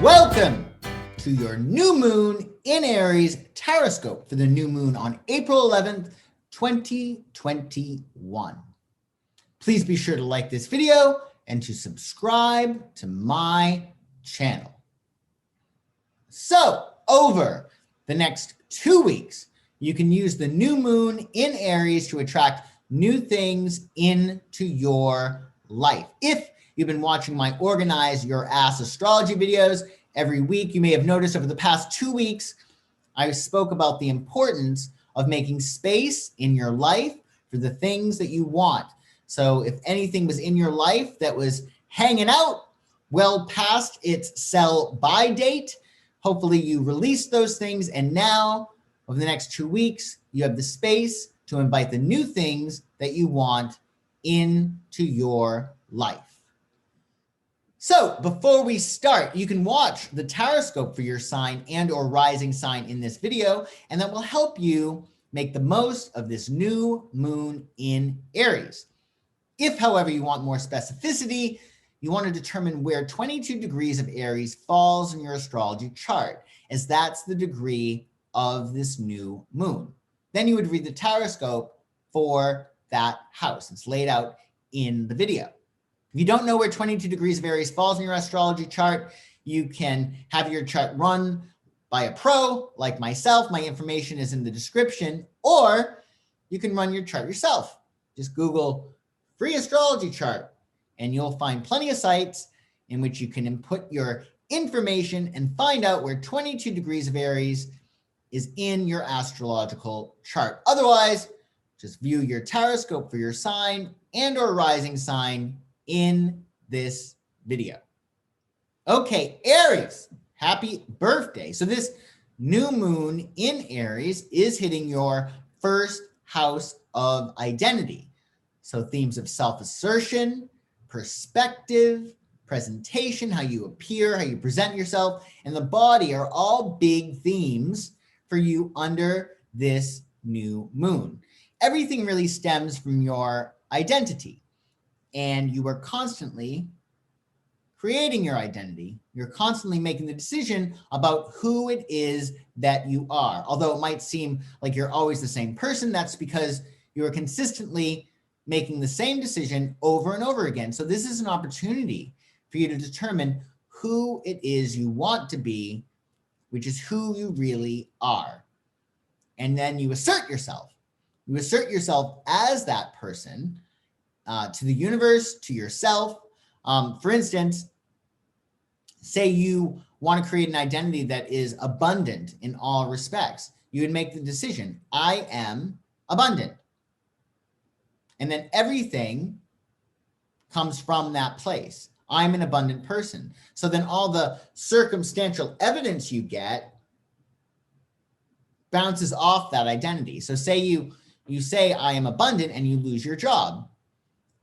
Welcome to your new moon in Aries Tarotscope for the new moon on April 11th, 2021. Please be sure to like this video and to subscribe to my channel. So, over the next 2 weeks, you can use the new moon in Aries to attract new things into your life. If you've been watching my Organize Your Ass astrology videos every week, you may have noticed over the past 2 weeks, I spoke about the importance of making space in your life for the things that you want. So if anything was in your life that was hanging out well past its sell-by date, hopefully you released those things, and now over the next 2 weeks, you have the space to invite the new things that you want into your life. So before we start, you can watch the Tarotscope for your sign and or rising sign in this video, and that will help you make the most of this new moon in Aries. If, however, you want more specificity, you want to determine where 22 degrees of Aries falls in your astrology chart, as that's the degree of this new moon. Then you would read the Tarotscope for that house. It's laid out in the video. If you don't know where 22 degrees of Aries falls in your astrology chart, you can have your chart run by a pro like myself. My information is in the description, or you can run your chart yourself. Just Google free astrology chart and you'll find plenty of sites in which you can input your information and find out where 22 degrees of Aries is in your astrological chart. Otherwise, just view your Tarotscope for your sign and or rising sign in this video. Okay, Aries, happy birthday. So this new moon in Aries is hitting your first house of identity. So themes of self-assertion, perspective, presentation, how you appear, how you present yourself, and the body are all big themes for you under this new moon. Everything really stems from your identity, and you are constantly creating your identity. You're constantly making the decision about who it is that you are. Although it might seem like you're always the same person, that's because you are consistently making the same decision over and over again. So this is an opportunity for you to determine who it is you want to be, which is who you really are. And then you assert yourself. You assert yourself as that person to the universe, to yourself. For instance, say you want to create an identity that is abundant in all respects. You would make the decision, I am abundant. And then everything comes from that place. I'm an abundant person. So then all the circumstantial evidence you get bounces off that identity. So say you say I am abundant and you lose your job.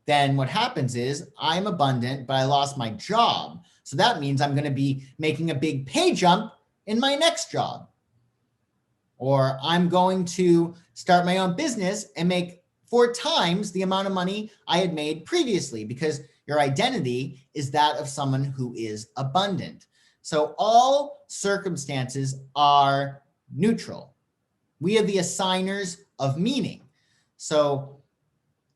Then what happens is I'm abundant, but I lost my job. So that means I'm going to be making a big pay jump in my next job. Or I'm going to start my own business and make 4 times the amount of money I had made previously, because your identity is that of someone who is abundant. So all circumstances are neutral. We are the assigners of meaning. So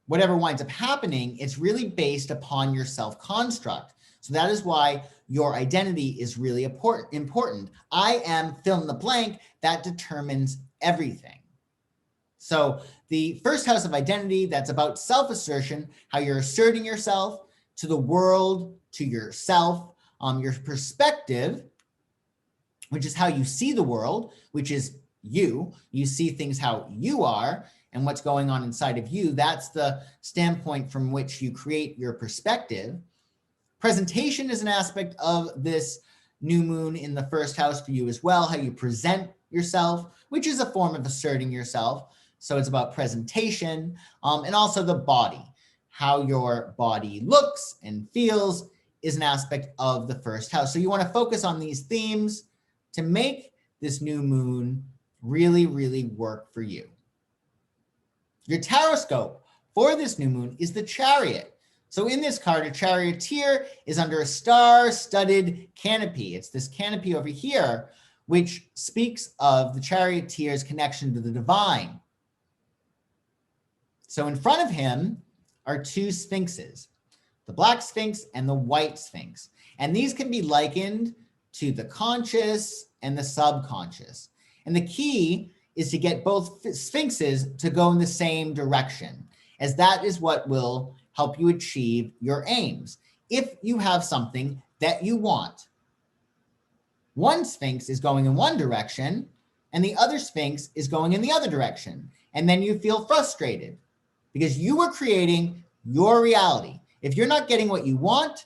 whatever winds up happening, it's really based upon your self-construct. So that is why your identity is really important. I am fill in the blank, that determines everything. So the first house of identity, that's about self-assertion, how you're asserting yourself to the world, to yourself, your perspective, which is how you see the world, which is you. You see things how you are and what's going on inside of you. That's the standpoint from which you create your perspective. Presentation is an aspect of this new moon in the first house for you as well, how you present yourself, which is a form of asserting yourself. So it's about presentation, and also the body. How your body looks and feels is an aspect of the first house. So you want to focus on these themes to make this new moon really, really work for you. Your Tarotscope for this new moon is the Chariot. So in this card, a charioteer is under a star-studded canopy. It's this canopy over here, which speaks of the charioteer's connection to the divine. So in front of him are two sphinxes, the black sphinx and the white sphinx. And these can be likened to the conscious and the subconscious. And the key is to get both sphinxes to go in the same direction, as that is what will help you achieve your aims. If you have something that you want, one sphinx is going in one direction and the other sphinx is going in the other direction. And then you feel frustrated because you are creating your reality. If you're not getting what you want,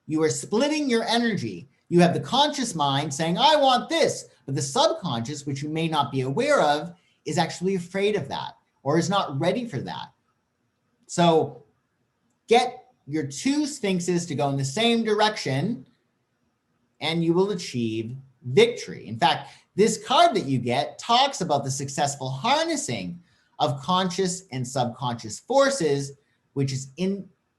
you are splitting your energy. You have the conscious mind saying, I want this, but the subconscious, which you may not be aware of, is actually afraid of that or is not ready for that. So get your two sphinxes to go in the same direction and you will achieve victory. In fact, this card that you get talks about the successful harnessing of conscious and subconscious forces, which is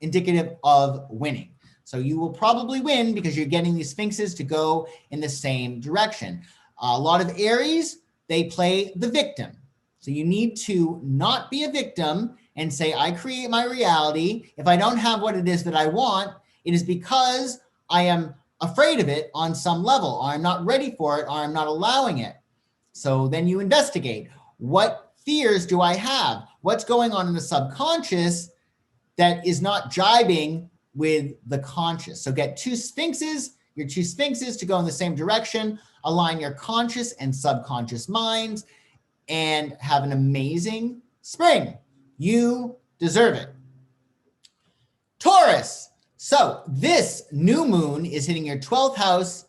indicative of winning. So you will probably win because you're getting these sphinxes to go in the same direction. A lot of Aries, they play the victim. So you need to not be a victim and say, I create my reality. If I don't have what it is that I want, it is because I am afraid of it on some level, or I'm not ready for it, or I'm not allowing it. So then you investigate. What fears do I have? What's going on in the subconscious that is not jiving with the conscious? So get two sphinxes, your two sphinxes to go in the same direction, align your conscious and subconscious minds, and have an amazing spring. You deserve it. Taurus. So this new moon is hitting your 12th house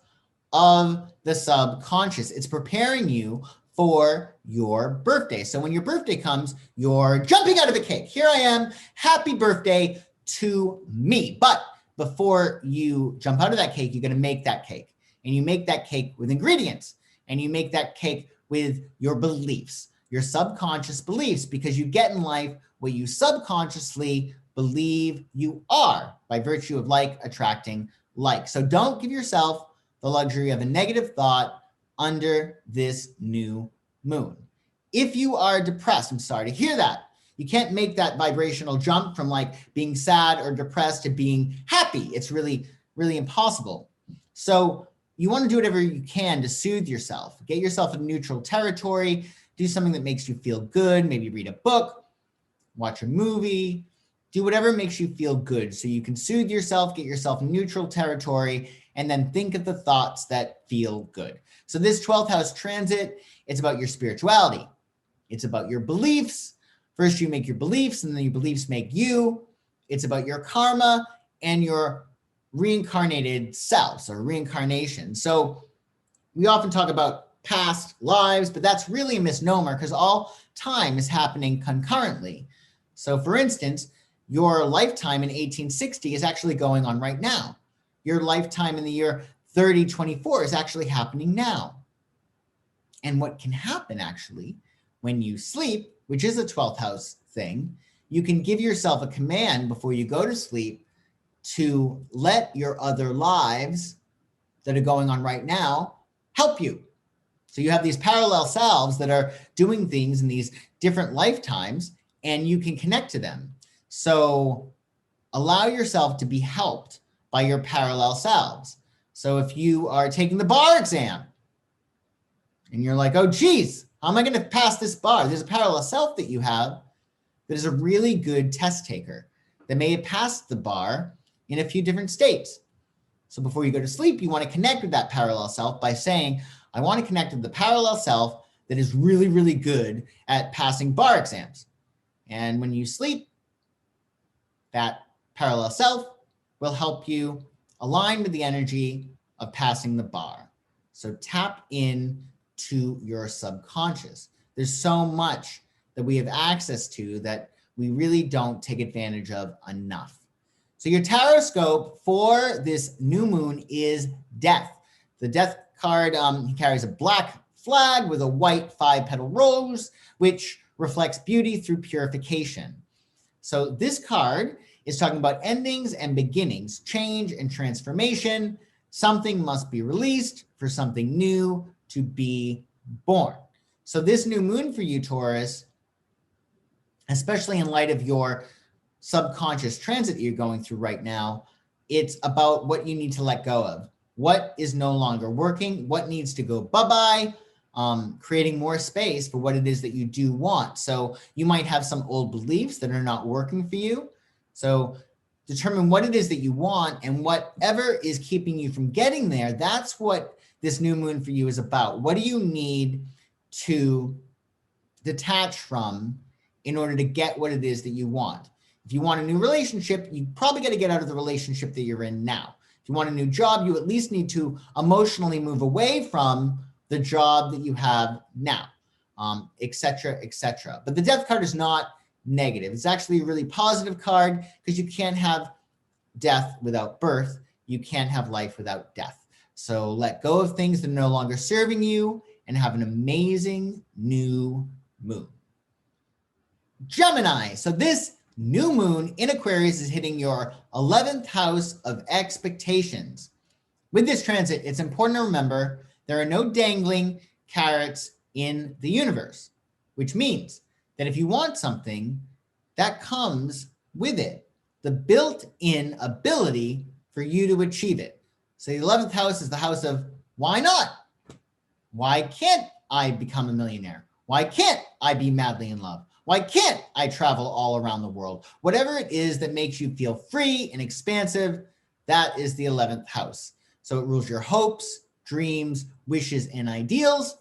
of the subconscious. It's preparing you for your birthday. So when your birthday comes, you're jumping out of a cake. Here I am. Happy birthday to me. But before you jump out of that cake, you're going to make that cake. And you make that cake with ingredients. And you make that cake with your beliefs, your subconscious beliefs, because you get in life what you subconsciously believe you are by virtue of like attracting like. So don't give yourself the luxury of a negative thought under this new moon. If you are depressed, I'm sorry to hear that. You can't make that vibrational jump from like being sad or depressed to being happy. It's really, really impossible. So you want to do whatever you can to soothe yourself. Get yourself in neutral territory. Do something that makes you feel good. Maybe read a book, watch a movie, do whatever makes you feel good so you can soothe yourself, get yourself in neutral territory, and then think of the thoughts that feel good. So this 12th house transit, it's about your spirituality. It's about your beliefs. First, you make your beliefs, and then your beliefs make you. It's about your karma and your reincarnated selves or reincarnation. So we often talk about past lives, but that's really a misnomer because all time is happening concurrently. So for instance, your lifetime in 1860 is actually going on right now. Your lifetime in the year 3024 is actually happening now. And what can happen actually when you sleep, which is a 12th house thing, you can give yourself a command before you go to sleep to let your other lives that are going on right now help you. So you have these parallel selves that are doing things in these different lifetimes, and you can connect to them. So allow yourself to be helped by your parallel selves. So if you are taking the bar exam and you're like, oh, geez, how am I going to pass this bar? There's a parallel self that you have that is a really good test taker that may have passed the bar in a few different states. So before you go to sleep, you want to connect with that parallel self by saying, I want to connect with the parallel self that is really, really good at passing bar exams. And when you sleep, that parallel self will help you align with the energy of passing the bar. So tap in to your subconscious. There's so much that we have access to that we really don't take advantage of enough. So your Tarotscope for this new moon is Death. The Death card, he carries a black flag with a white 5-petal rose, which reflects beauty through purification. So this card It's talking about endings and beginnings, change and transformation. Something must be released for something new to be born. So this new moon for you, Taurus, especially in light of your subconscious transit that you're going through right now, it's about what you need to let go of. What is no longer working? What needs to go bye-bye? Creating more space for what it is that you do want. So you might have some old beliefs that are not working for you. So determine what it is that you want, and whatever is keeping you from getting there, that's what this new moon for you is about. What do you need to detach from in order to get what it is that you want? If you want a new relationship, you probably got to get out of the relationship that you're in now. If you want a new job, you at least need to emotionally move away from the job that you have now, etc., etc. But the Death card is not negative. It's actually a really positive card, because you can't have death without birth. You can't have life without death. So let go of things that are no longer serving you and have an amazing new moon. Gemini. So this new moon in Aquarius is hitting your 11th house of expectations. With this transit, it's important to remember there are no dangling carrots in the universe, which means that if you want something, that comes with it the built-in ability for you to achieve it. So the 11th house is the house of why not? Why can't I become a millionaire? Why can't I be madly in love? Why can't I travel all around the world? Whatever it is that makes you feel free and expansive, that is the 11th house. So it rules your hopes, dreams, wishes, and ideals.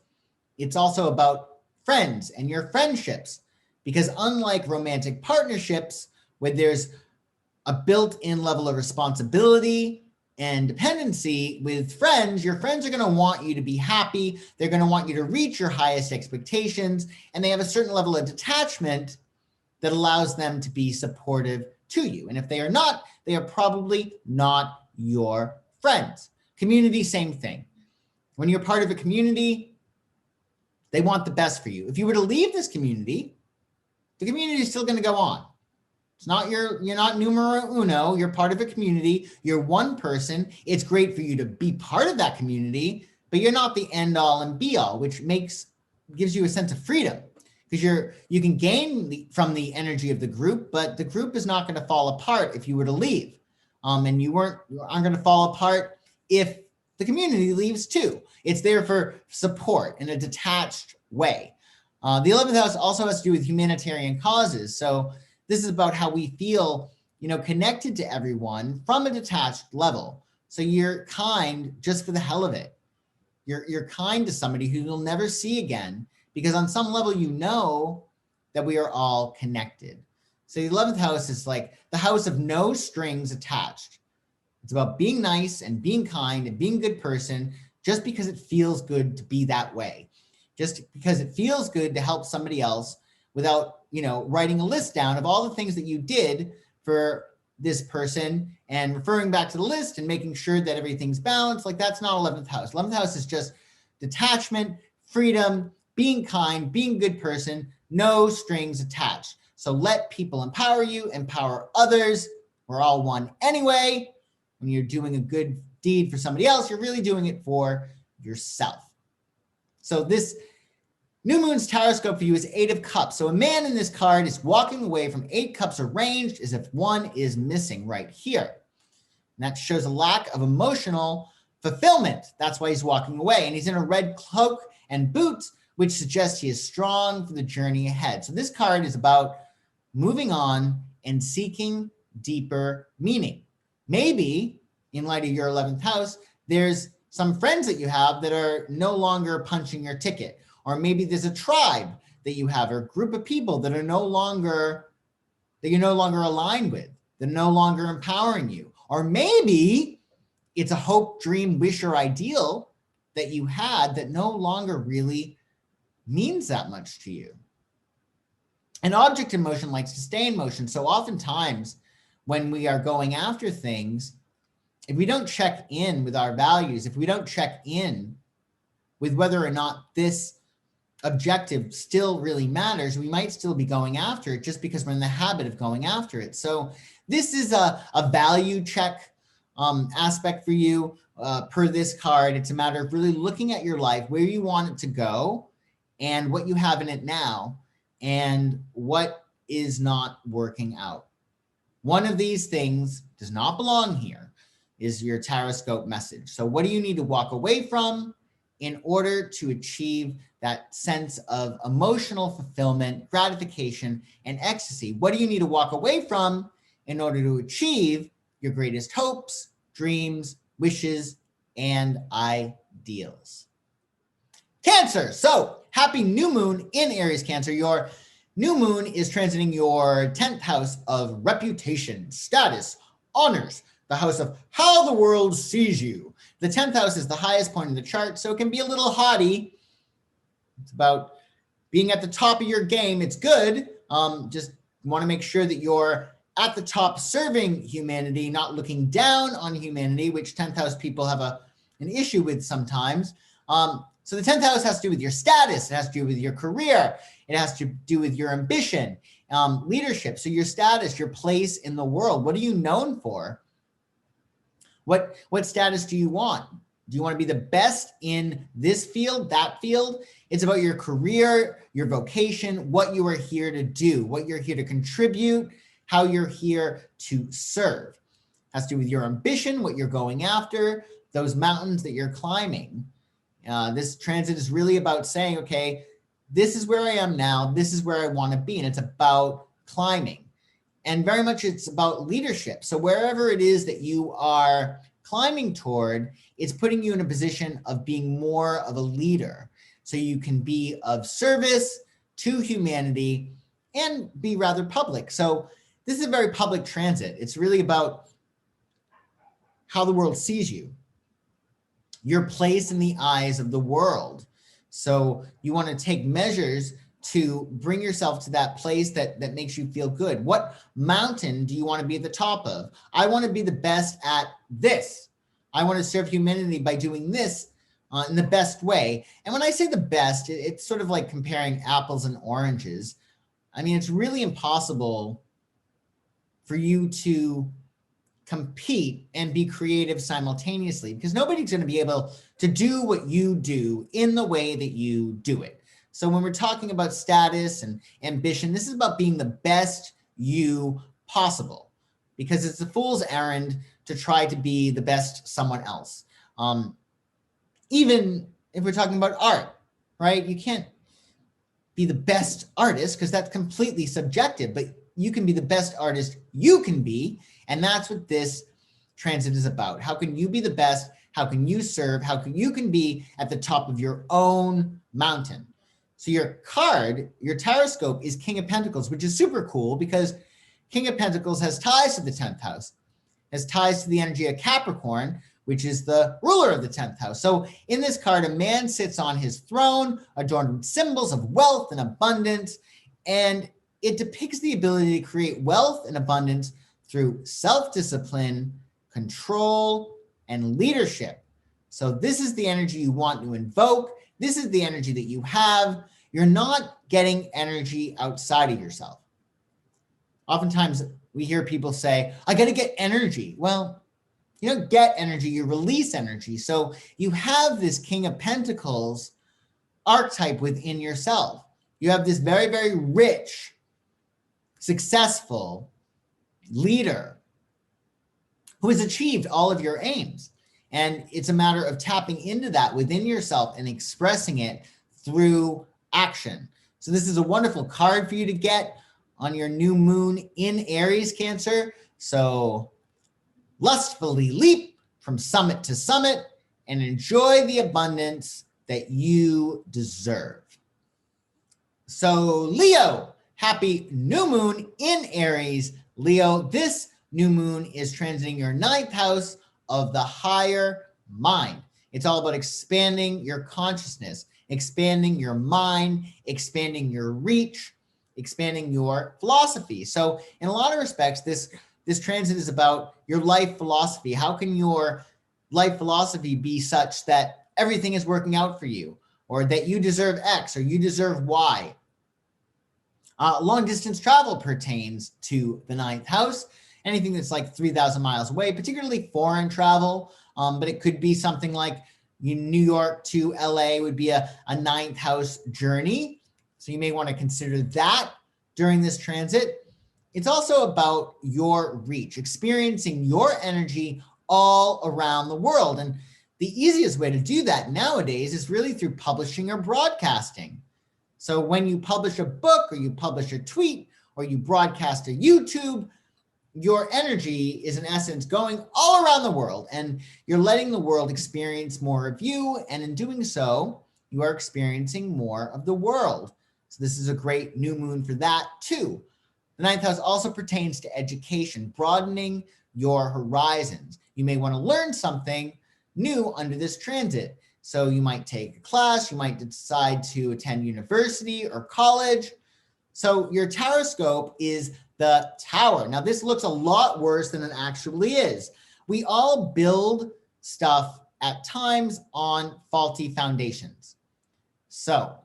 It's also about friends and your friendships, because unlike romantic partnerships, where there's a built-in level of responsibility and dependency, with friends, your friends are going to want you to be happy. They're going to want you to reach your highest expectations, and they have a certain level of detachment that allows them to be supportive to you. And if they are not, they are probably not your friends. Community, same thing. When you're part of a community, they want the best for you. If you were to leave this community, the community is still going to go on. It's not you're not numero uno. You're part of a community. You're one person. It's great for you to be part of that community, but you're not the end all and be all, which gives you a sense of freedom, because you can gain from the energy of the group, but the group is not going to fall apart if you were to leave. And you aren't going to fall apart if the community leaves too. It's there for support in a detached way. The 11th house also has to do with humanitarian causes. So this is about how we feel, connected to everyone from a detached level. So you're kind just for the hell of it. You're kind to somebody who you'll never see again, because on some level, that we are all connected. So the 11th house is like the house of no strings attached. It's about being nice and being kind and being a good person just because it feels good to be that way. Just because it feels good to help somebody else without, writing a list down of all the things that you did for this person and referring back to the list and making sure that everything's balanced. Like, that's not 11th house. 11th house is just detachment, freedom, being kind, being a good person, no strings attached. So let people empower you, empower others. We're all one anyway. When you're doing a good deed for somebody else, you're really doing it for yourself. So this new moon's Tarotscope for you is 8 of Cups. So a man in this card is walking away from 8 cups arranged as if one is missing right here. And that shows a lack of emotional fulfillment. That's why he's walking away. And he's in a red cloak and boots, which suggests he is strong for the journey ahead. So this card is about moving on and seeking deeper meaning. Maybe, in light of your 11th house, there's some friends that you have that are no longer punching your ticket. Or maybe there's a tribe that you have, or a group of people that you're no longer aligned with, that are no longer empowering you. Or maybe it's a hope, dream, wish, or ideal that you had that no longer really means that much to you. An object in motion likes to stay in motion. So oftentimes when we are going after things, if we don't check in with our values, if we don't check in with whether or not this objective still really matters, we might still be going after it just because we're in the habit of going after it. So This is a value check aspect for you per this card. It's a matter of really looking at your life, where you want it to go, and what you have in it now, and what is not working out. One of these things does not belong here, is your Tarotscope message. So what do you need to walk away from in order to achieve that sense of emotional fulfillment, gratification, and ecstasy? What do you need to walk away from in order to achieve your greatest hopes, dreams, wishes, and ideals? Cancer. So happy new moon in Aries, Cancer. Your new moon is transiting your 10th house of reputation, status, honors, the house of how the world sees you. The 10th house is the highest point in the chart, so it can be a little haughty. It's about being at the top of your game. It's good. Just want to make sure that you're at the top serving humanity, not looking down on humanity, which 10th house people have an issue with sometimes. So the 10th house has to do with your status. It has to do with your career. It has to do with your ambition, leadership. So your status, your place in the world. What are you known for? What status do you want? Do you want to be the best in this field, that field? It's about your career, your vocation, what you are here to do, what you're here to contribute, how you're here to serve. It has to do with your ambition, what you're going after, those mountains that you're climbing. This transit is really about saying, okay, this is where I am now. This is where I want to be. And it's about climbing. And very much it's about leadership. So wherever it is that you are climbing toward, it's putting you in a position of being more of a leader. So you can be of service to humanity and be rather public. So this is a very public transit. It's really about how the world sees you, your place in the eyes of the world. So you want to take measures to bring yourself to that place that makes you feel good. What mountain do you want to be at the top of? I want to be the best at this. I want to serve humanity by doing this in the best way. And when I say the best, it's sort of like comparing apples and oranges. I mean, it's really impossible for you to compete and be creative simultaneously, because nobody's going to be able to do what you do in the way that you do it. So when we're talking about status and ambition, this is about being the best you possible, because it's a fool's errand to try to be the best someone else. Even if we're talking about art, right? You can't be the best artist because that's completely subjective, but you can be the best artist you can be. And that's what this transit is about. How can you be the best? How can you serve? How can you be at the top of your own mountain? So your card, your Tarotscope, is King of Pentacles, which is super cool because King of Pentacles has ties to the 10th house, has ties to the energy of Capricorn, which is the ruler of the 10th house. So in this card, a man sits on his throne, adorned with symbols of wealth and abundance, and it depicts the ability to create wealth and abundance through self-discipline, control, and leadership. So this is the energy you want to invoke. This is the energy that you have. You're not getting energy outside of yourself. Oftentimes we hear people say, I got to get energy. Well, you don't get energy, you release energy. So you have this King of Pentacles archetype within yourself. You have this very, very rich, successful leader who has achieved all of your aims. And it's a matter of tapping into that within yourself and expressing it through action. So this is a wonderful card for you to get on your new moon in Aries, Cancer. So lustfully leap from summit to summit and enjoy the abundance that you deserve. So Leo, happy new moon in Aries. Leo, this new moon is transiting your 9th house of the higher mind. It's all about expanding your consciousness, expanding your mind, expanding your reach, expanding your philosophy. So in a lot of respects, this transit is about your life philosophy. How can your life philosophy be such that everything is working out for you, or that you deserve X or you deserve Y? Long distance travel pertains to the 9th house. anything that's like 3,000 miles away, particularly foreign travel. But it could be something like New York to LA would be a ninth house journey. So you may want to consider that during this transit. It's also about your reach, experiencing your energy all around the world. And the easiest way to do that nowadays is really through publishing or broadcasting. So when you publish a book or you publish a tweet or you broadcast a YouTube, your energy is in essence going all around the world, and you're letting the world experience more of you. And in doing so, you are experiencing more of the world. So this is a great new moon for that too. The ninth house also pertains to education, broadening your horizons. You may want to learn something new under this transit. So you might take a class, you might decide to attend university or college. So your Tarotscope is the Tower. Now this looks a lot worse than it actually is. We all build stuff at times on faulty foundations. So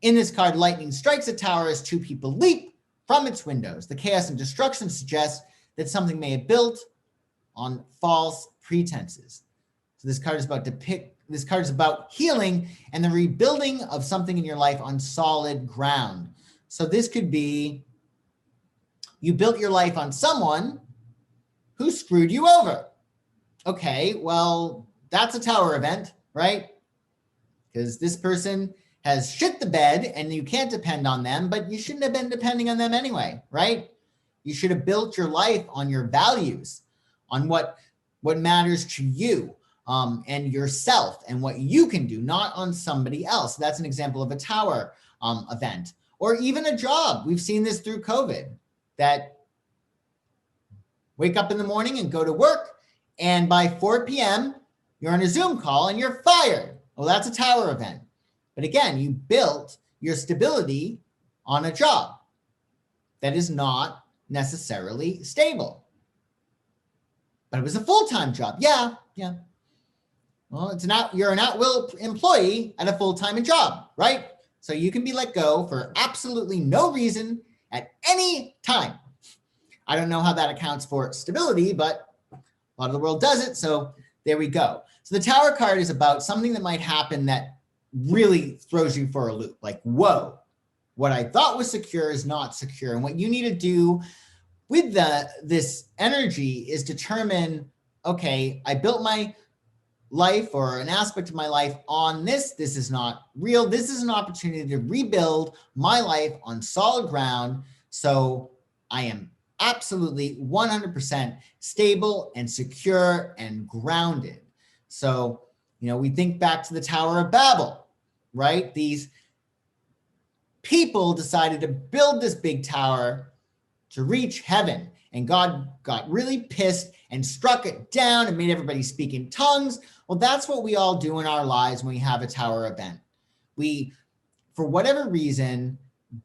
in this card, lightning strikes a tower as two people leap from its windows. The chaos and destruction suggests that something may have built on false pretenses. So this card is about healing and the rebuilding of something in your life on solid ground. So this could be you built your life on someone who screwed you over. Okay, well, that's a tower event, right? Because this person has shit the bed and you can't depend on them, but you shouldn't have been depending on them anyway, right? You should have built your life on your values, on what matters to you. And yourself and what you can do, not on somebody else. That's an example of a tower event, or even a job. We've seen this through COVID, that wake up in the morning and go to work, and by 4 p.m., you're on a Zoom call and you're fired. Well, that's a tower event. But again, you built your stability on a job that is not necessarily stable. But it was a full-time job. Yeah. Well, you're an at-will employee at a full-time job, right? So you can be let go for absolutely no reason at any time. I don't know how that accounts for stability, but a lot of the world does it. So there we go. So the Tower card is about something that might happen that really throws you for a loop. Like, whoa, what I thought was secure is not secure. And what you need to do with this energy is determine, okay, I built my life or an aspect of my life on this. This is not real. This is an opportunity to rebuild my life on solid ground. So I am absolutely 100% stable and secure and grounded. So, we think back to the Tower of Babel, right? These people decided to build this big tower to reach heaven. And God got really pissed and struck it down and made everybody speak in tongues. Well, that's what we all do in our lives when we have a tower event. We, for whatever reason,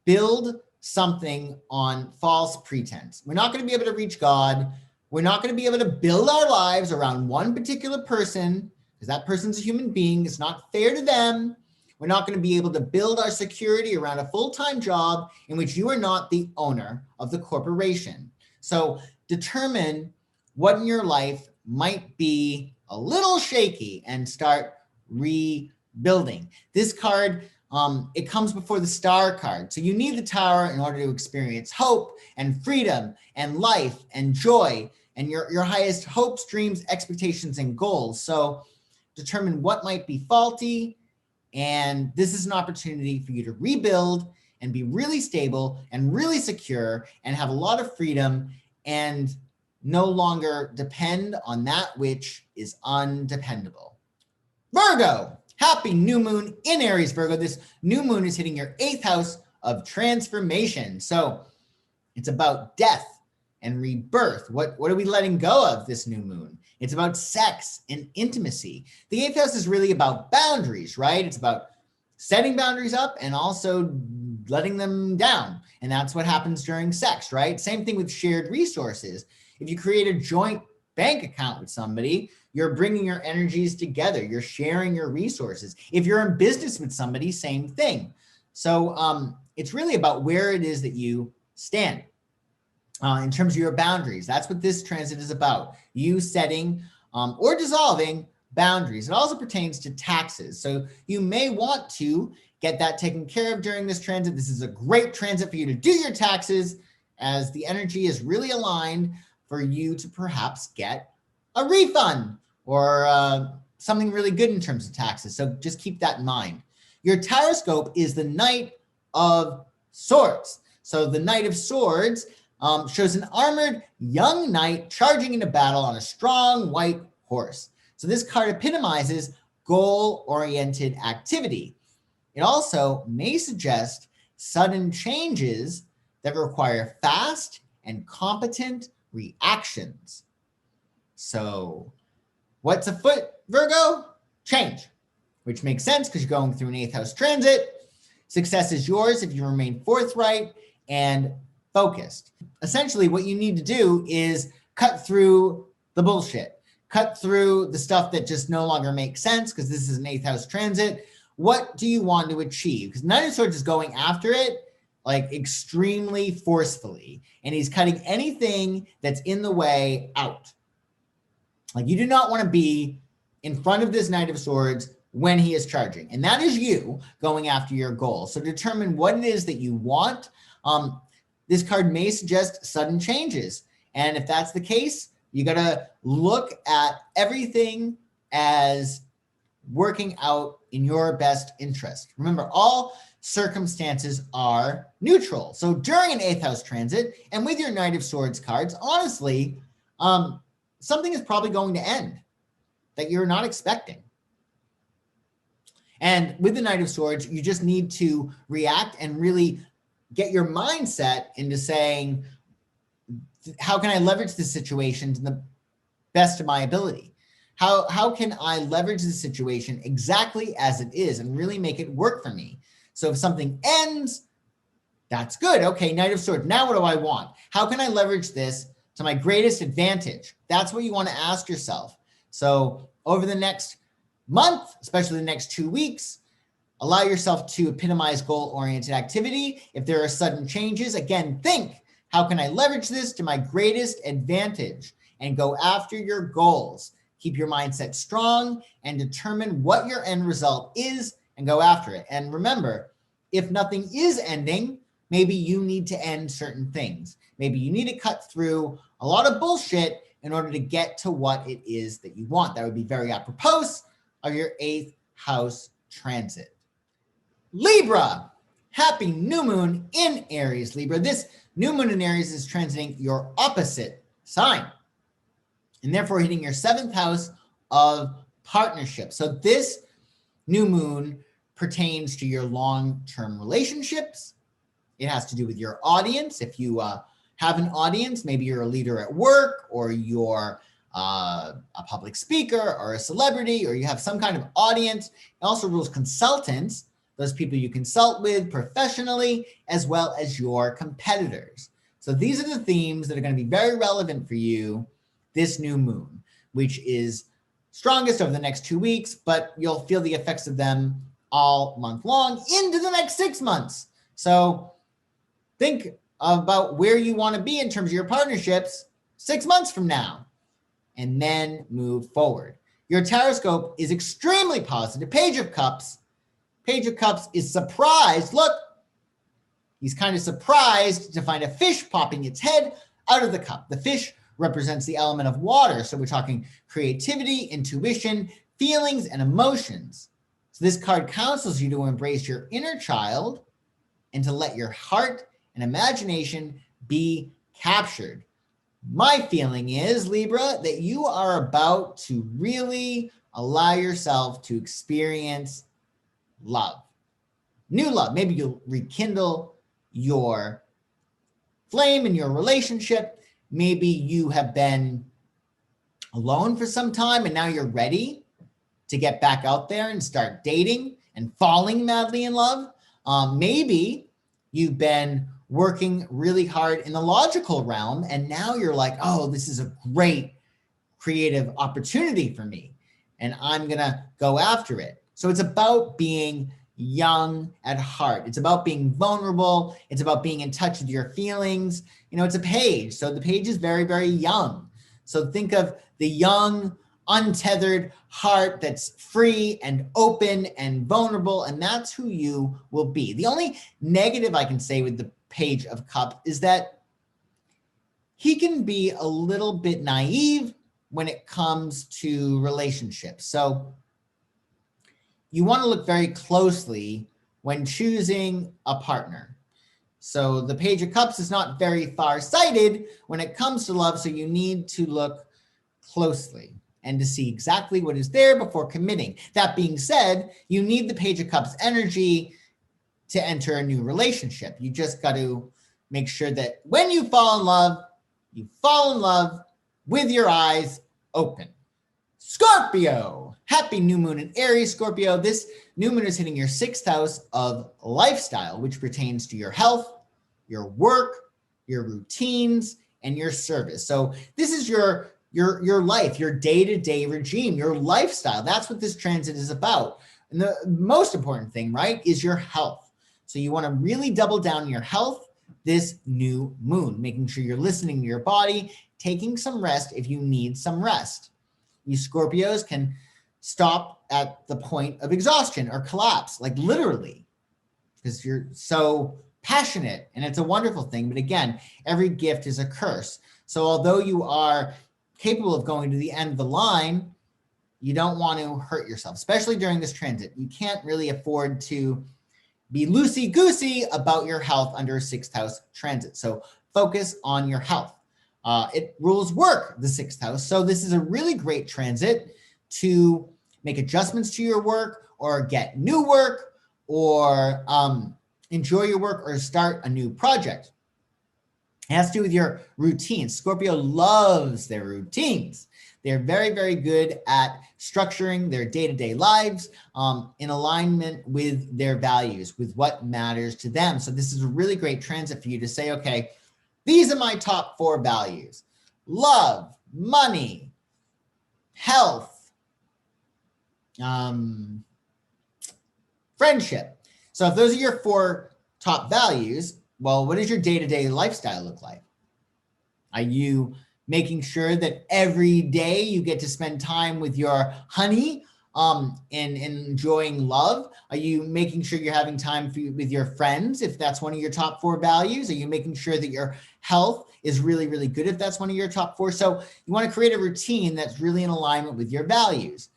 build something on false pretense. We're not going to be able to reach God. We're not going to be able to build our lives around one particular person because that person's a human being. It's not fair to them. We're not going to be able to build our security around a full-time job in which you are not the owner of the corporation. So determine what in your life might be a little shaky and start rebuilding. This card, it comes before the Star card. So you need the Tower in order to experience hope and freedom and life and joy and your highest hopes, dreams, expectations, and goals. So determine what might be faulty. And this is an opportunity for you to rebuild and be really stable and really secure and have a lot of freedom and no longer depend on that which is undependable. Virgo, happy new moon in Aries, Virgo. This new moon is hitting your 8th house of transformation. So it's about death and rebirth. What are we letting go of this new moon? It's about sex and intimacy. The 8th house is really about boundaries, right? It's about setting boundaries up and also letting them down. And that's what happens during sex, right? Same thing with shared resources. If you create a joint bank account with somebody, you're bringing your energies together. You're sharing your resources. If you're in business with somebody, same thing. So it's really about where it is that you stand. in terms of your boundaries. That's what this transit is about. You setting or dissolving boundaries. It also pertains to taxes. So you may want to get that taken care of during this transit. This is a great transit for you to do your taxes, as the energy is really aligned for you to perhaps get a refund or something really good in terms of taxes. So just keep that in mind. Your Tarotscope is the Knight of Swords. So the Knight of Swords shows an armored young knight charging into battle on a strong white horse. So this card epitomizes goal-oriented activity. It also may suggest sudden changes that require fast and competent reactions. So what's afoot, Virgo? Change, which makes sense because you're going through an 8th house transit. Success is yours if you remain forthright and focused. Essentially, what you need to do is cut through the bullshit. Cut through the stuff that just no longer makes sense, because this is an 8th house transit. What do you want to achieve? Because Knight of Swords is going after it like extremely forcefully, and he's cutting anything that's in the way out. Like, you do not want to be in front of this Knight of Swords when he is charging, and that is you going after your goal. So determine what it is that you want. This card may suggest sudden changes, and if that's the case, you got to look at everything as working out in your best interest. Remember, all circumstances are neutral. So during an 8th house transit and with your Knight of Swords cards, honestly, something is probably going to end that you're not expecting. And with the Knight of Swords, you just need to react and really get your mindset into saying, how can I leverage this situation to the best of my ability? How can I leverage the situation exactly as it is and really make it work for me? So if something ends, that's good. Okay, Knight of Swords. Now what do I want? How can I leverage this to my greatest advantage? That's what you want to ask yourself. So over the next month, especially the next 2 weeks, allow yourself to epitomize goal-oriented activity. If there are sudden changes, again, think, how can I leverage this to my greatest advantage? And go after your goals. Keep your mindset strong and determine what your end result is and go after it. And remember, if nothing is ending, maybe you need to end certain things. Maybe you need to cut through a lot of bullshit in order to get to what it is that you want. That would be very apropos of your 8th house transit. Libra, happy new moon in Aries, Libra. This new moon in Aries is transiting your opposite sign and therefore hitting your 7th house of partnership. So this new moon pertains to your long-term relationships. It has to do with your audience. If you have an audience, maybe you're a leader at work, or you're a public speaker or a celebrity, or you have some kind of audience. It also rules consultants, those people you consult with professionally, as well as your competitors. So these are the themes that are going to be very relevant for you this new moon, which is strongest over the next 2 weeks, but you'll feel the effects of them all month long into the next 6 months. So think about where you want to be in terms of your partnerships 6 months from now, and then move forward. Your Tarotscope is extremely positive. Page of Cups. Page of Cups is surprised. Look, he's kind of surprised to find a fish popping its head out of the cup. The fish represents the element of water. So we're talking creativity, intuition, feelings, and emotions. So this card counsels you to embrace your inner child and to let your heart and imagination be captured. My feeling is, Libra, that you are about to really allow yourself to experience love. New love. Maybe you'll rekindle your flame in your relationship. Maybe you have been alone for some time and now you're ready to get back out there and start dating and falling madly in love. Maybe you've been working really hard in the logical realm and now you're like, oh, this is a great creative opportunity for me and I'm going to go after it. So it's about being young at heart. It's about being vulnerable. It's about being in touch with your feelings. You know, it's a page. So the page is very, very young. So think of the young, untethered heart that's free and open and vulnerable. And that's who you will be. The only negative I can say with the Page of Cups is that he can be a little bit naive when it comes to relationships. So you want to look very closely when choosing a partner. So the Page of Cups is not very far-sighted when it comes to love, so you need to look closely and to see exactly what is there before committing. That being said, you need the Page of Cups energy to enter a new relationship. You just got to make sure that when you fall in love with your eyes open. Scorpio, happy new moon in Aries, Scorpio. This new moon is hitting your 6th house of lifestyle, which pertains to your health, your work, your routines, and your service. So this is your life, your day-to-day regime, your lifestyle. That's what this transit is about. And the most important thing, right, is your health. So you want to really double down on your health this new moon, making sure you're listening to your body, taking some rest if you need some rest. You Scorpios can stop at the point of exhaustion or collapse, like literally, because you're so passionate, and it's a wonderful thing. But again, every gift is a curse. So although you are capable of going to the end of the line, you don't want to hurt yourself, especially during this transit. You can't really afford to be loosey-goosey about your health under a 6th house transit. So focus on your health. It rules work, the 6th house. So this is a really great transit to make adjustments to your work or get new work or enjoy your work or start a new project. It has to do with your routines. Scorpio loves their routines. They're very, very good at structuring their day-to-day lives in alignment with their values, with what matters to them. So this is a really great transit for you to say, okay, these are my top 4 values: love, money, health, friendship. So if those are your 4 top values, well, what does your day-to-day lifestyle look like? Are you making sure that every day you get to spend time with your honey and enjoying love? Are you making sure you're having time with your friends, if that's one of your top 4 values? Are you making sure that your health is really, really good, if that's one of your top 4? So you want to create a routine that's really in alignment with your values.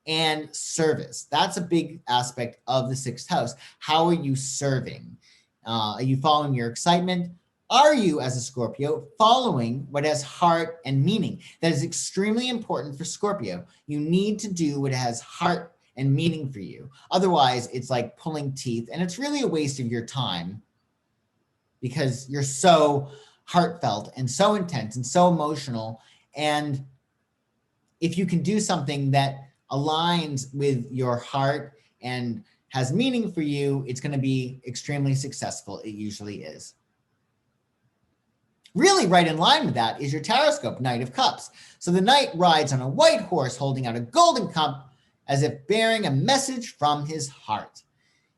And service, that's a big aspect of the 6th house. How are you serving? Are you following your excitement? Are you, as a Scorpio, following what has heart and meaning? That is extremely important for Scorpio. You need to do what has heart and meaning for you. Otherwise, it's like pulling teeth, and it's really a waste of your time because you're so heartfelt and so intense and so emotional. And if you can do something that aligns with your heart and has meaning for you, it's going to be extremely successful. It usually is. Really right in line with that is your Tarotscope, Knight of Cups. So the knight rides on a white horse holding out a golden cup as if bearing a message from his heart.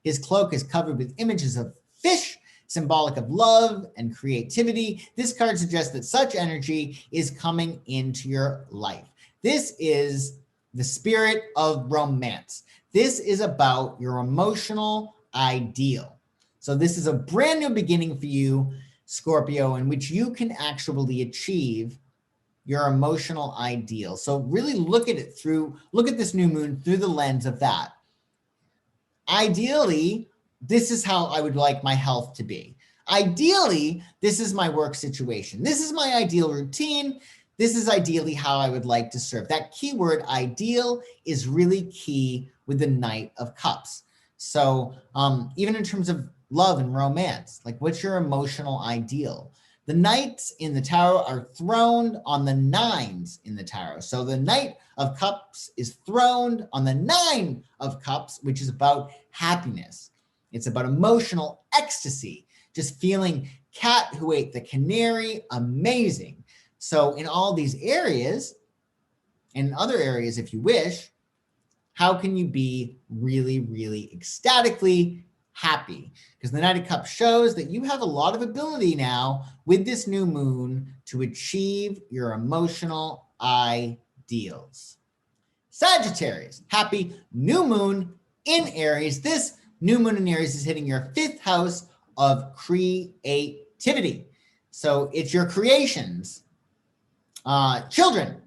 His cloak is covered with images of fish, symbolic of love and creativity. This card suggests that such energy is coming into your life. This is the spirit of romance. This is about your emotional ideal. So this is a brand new beginning for you, Scorpio, in which you can actually achieve your emotional ideal. So really look at this new moon through the lens of that. Ideally, this is how I would like my health to be. Ideally, this is my work situation. This is my ideal routine. This is ideally how I would like to serve. That keyword ideal is really key with the Knight of Cups. So even in terms of love and romance, like what's your emotional ideal? The knights in the tarot are throned on the 9s in the tarot. So the Knight of Cups is throned on the 9 of Cups, which is about happiness. It's about emotional ecstasy, just feeling cat who ate the canary, amazing. So in all these areas, and other areas if you wish, how can you be really, really ecstatically happy? Because the Knight of Cups shows that you have a lot of ability now with this new moon to achieve your emotional ideals. Sagittarius, happy new moon in Aries. This new moon in Aries is hitting your 5th house of creativity. So it's your creations. Children,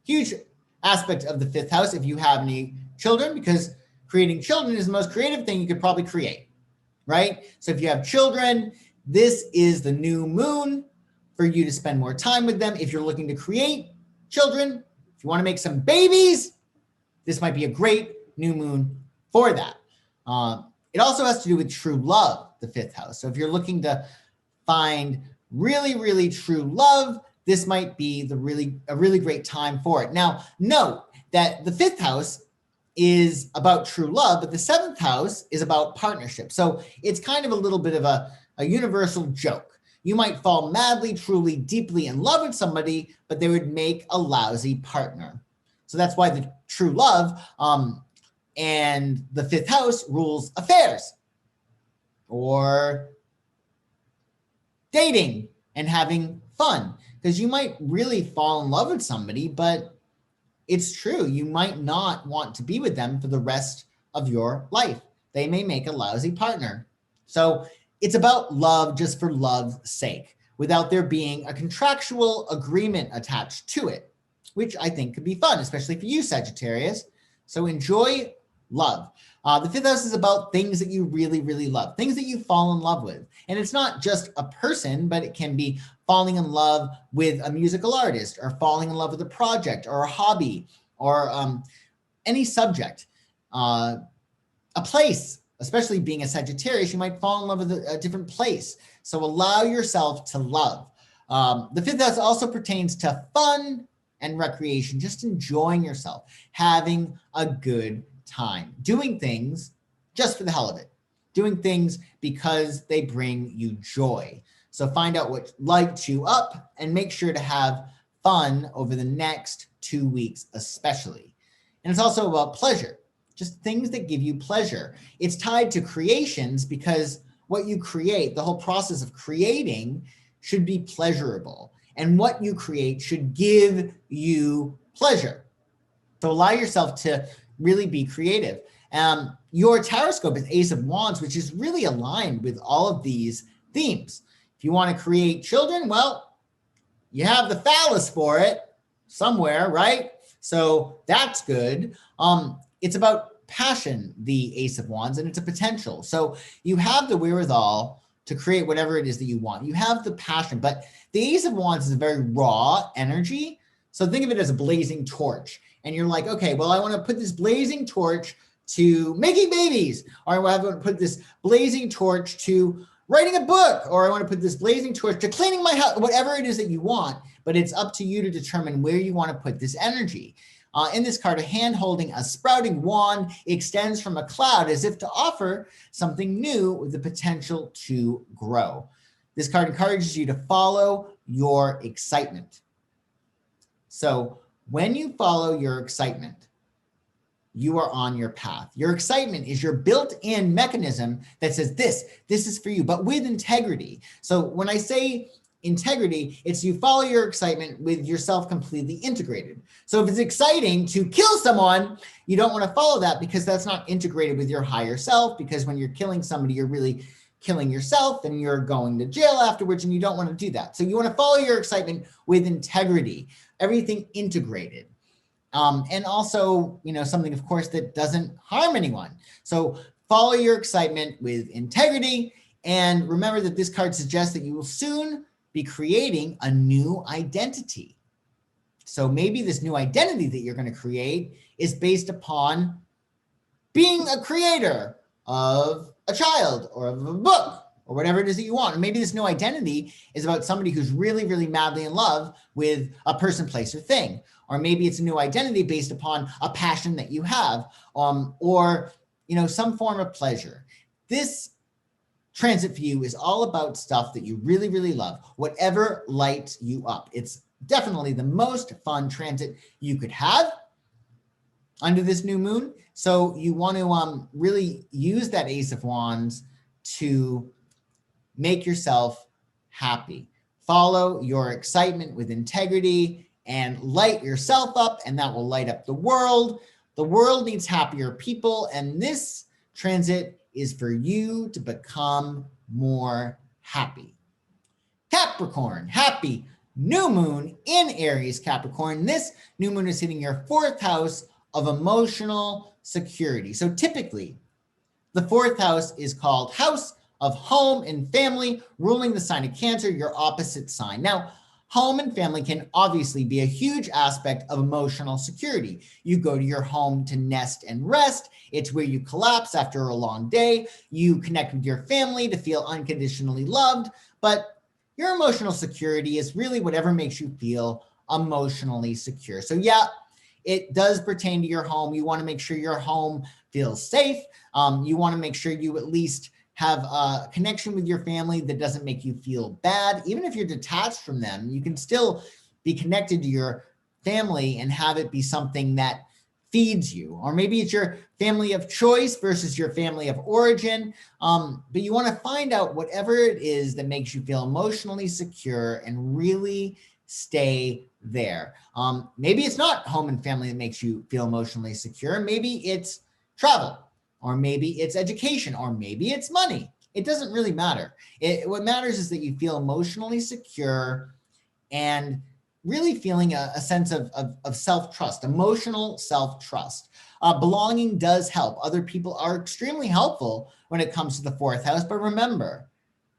huge aspect of the 5th house if you have any children, because creating children is the most creative thing you could probably create, right? So if you have children, this is the new moon for you to spend more time with them. If you're looking to create children, if you want to make some babies, this might be a great new moon for that. It also has to do with true love, the 5th house. So if you're looking to find really, really true love, this might be a really great time for it. Now, note that the 5th house is about true love, but the 7th house is about partnership. So it's kind of a little bit of a universal joke. You might fall madly, truly, deeply in love with somebody, but they would make a lousy partner. So that's why the true love and the 5th house rules affairs or dating and having fun. Because you might really fall in love with somebody, but it's true. You might not want to be with them for the rest of your life. They may make a lousy partner. So it's about love just for love's sake, without there being a contractual agreement attached to it, which I think could be fun, especially for you, Sagittarius. So enjoy love. The 5th house is about things that you really, really love, things that you fall in love with. And it's not just a person, but it can be falling in love with a musical artist, or falling in love with a project or a hobby, or any subject, a place. Especially being a Sagittarius, you might fall in love with a different place. So allow yourself to love. The 5th house also pertains to fun and recreation, just enjoying yourself, having a good time, doing things just for the hell of it, doing things because they bring you joy. So find out what lights you up and make sure to have fun over the next 2 weeks, especially. And it's also about pleasure, just things that give you pleasure. It's tied to creations because what you create, the whole process of creating, should be pleasurable. And what you create should give you pleasure. So allow yourself to really be creative. Your Tarotscope is Ace of Wands, which is really aligned with all of these themes. If you want to create children, well, you have the phallus for it somewhere, right? So that's good. It's about passion, the Ace of Wands, and it's a potential. So you have the wherewithal to create whatever it is that you want. You have the passion, but the Ace of Wands is a very raw energy. So think of it as a blazing torch. And you're like, okay, well, I want to put this blazing torch to making babies, or I want to put this blazing torch to writing a book, or I want to put this blazing torch to cleaning my house, whatever it is that you want, but it's up to you to determine where you want to put this energy. In this card, a hand holding a sprouting wand extends from a cloud as if to offer something new with the potential to grow. This card encourages you to follow your excitement. So when you follow your excitement, you are on your path. Your excitement is your built-in mechanism that says this is for you, but with integrity. So when I say integrity, it's you follow your excitement with yourself completely integrated. So if it's exciting to kill someone, you don't want to follow that because that's not integrated with your higher self, because when you're killing somebody, you're really killing yourself and you're going to jail afterwards, and you don't want to do that. So you want to follow your excitement with integrity, everything integrated. And also, something, of course, that doesn't harm anyone. So follow your excitement with integrity. And remember that this card suggests that you will soon be creating a new identity. So maybe this new identity that you're going to create is based upon being a creator of a child or of a book or whatever it is that you want. And maybe this new identity is about somebody who's really, really madly in love with a person, place, or thing. Or maybe it's a new identity based upon a passion that you have, or some form of pleasure. This transit for you is all about stuff that you really, really love, whatever lights you up. It's definitely the most fun transit you could have. under this new moon. So you want to really use that Ace of Wands to make yourself happy. Follow your excitement with integrity and light yourself up, and that will light up the world. The world needs happier people, and this transit is for you to become more happy. Capricorn, happy new moon in Aries, Capricorn. This new moon is hitting your 4th house of emotional security. So typically, the 4th house is called house of home and family, ruling the sign of Cancer, your opposite sign. Now, home and family can obviously be a huge aspect of emotional security. You go to your home to nest and rest. It's where you collapse after a long day. You connect with your family to feel unconditionally loved. But your emotional security is really whatever makes you feel emotionally secure. So yeah, it does pertain to your home. You want to make sure your home feels safe. You want to make sure you at least have a connection with your family that doesn't make you feel bad. Even if you're detached from them, you can still be connected to your family and have it be something that feeds you. Or maybe it's your family of choice versus your family of origin. But you want to find out whatever it is that makes you feel emotionally secure and really stay there. Maybe it's not home and family that makes you feel emotionally secure. Maybe it's travel, or maybe it's education, or maybe it's money. It doesn't really matter. What matters is that you feel emotionally secure and really feeling a sense of self-trust, emotional self-trust. Belonging does help. Other people are extremely helpful when it comes to the 4th house, but remember,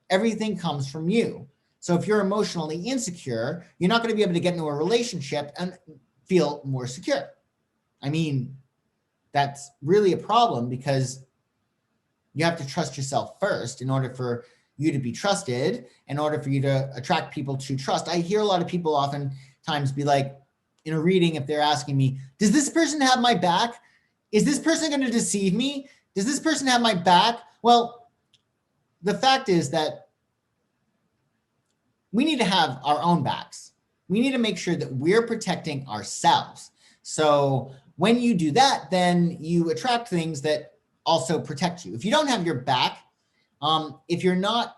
everything comes from you. So if you're emotionally insecure, you're not going to be able to get into a relationship and feel more secure. I mean, that's really a problem because you have to trust yourself first in order for you to be trusted, in order for you to attract people to trust. I hear a lot of people oftentimes be like, in a reading, if they're asking me, does this person have my back? Is this person going to deceive me? Does this person have my back? Well, the fact is that we need to have our own backs. We need to make sure that we're protecting ourselves. So when you do that, then you attract things that also protect you. If you don't have your back, if you're not